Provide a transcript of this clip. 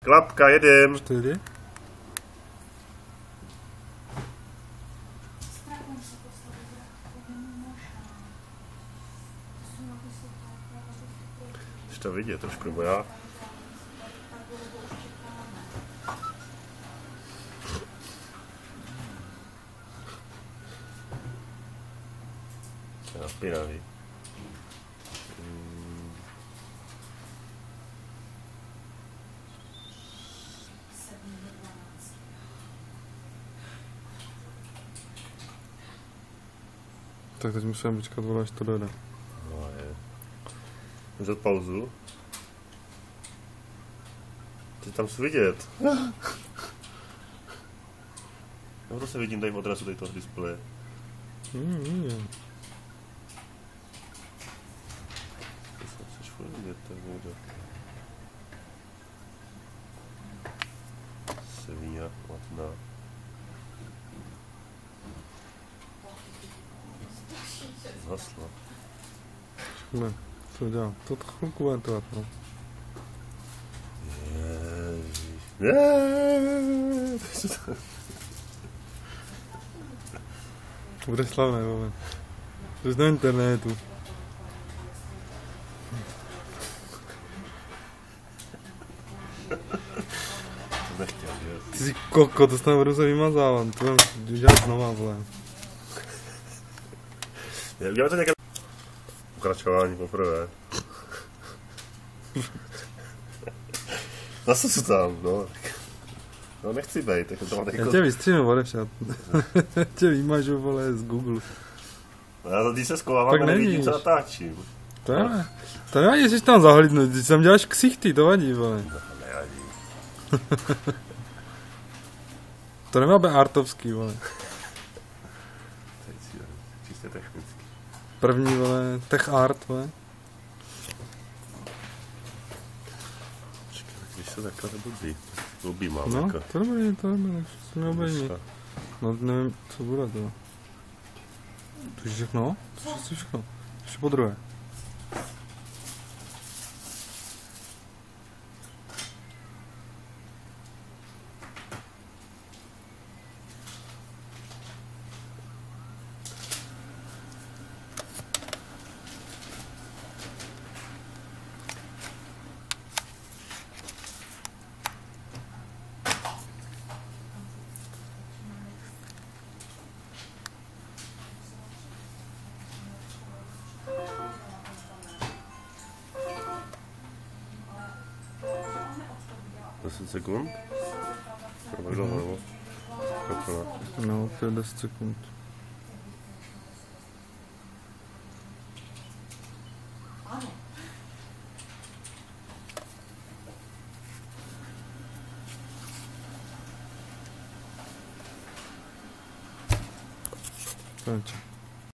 Klapka, jedem. 4. Už to vidět trošku, nebo já? To je napínavý. Tak teď musím počkat, vole, až to dojde. No je. Můžu pauzu? Teď tam chci vidět. No to se vidím tady v odrazu tady toho displeje. To se chceš furt vidět, tak někdo. Sevilla, Matna. Zhaslo. Ne, co dělám? To chvilku bude trvat, no. Bude slavné, moment. Jsi na internetu. Nechtěl, že? Ty jsi koko, to snad budu se vymazávám. To budem dělat znova, vole. Uděláme to nějaké pokračování poprvé. Zase jsou tam, no. No nechci bejt, tak to mám jako... Já tě vystřínu, odevšat. Tě vymažu, vole, z Google. Já když se skovávám a nevidím, co natáčím. To nevadí, že jsi tam zahlídnout, když tam děláš ksichty, to vadí, vole. To nevadí. To nemá být artovský, vole. To je čistě technický. První, vole, tech art, vole. Když se takhle blbý mám. No, jako. to dobrý, to mě obejní. No, nevím, co bude to. To je všechno? To je všechno. Ještě po druhé. Sekund? No, 50 sekund. Končí.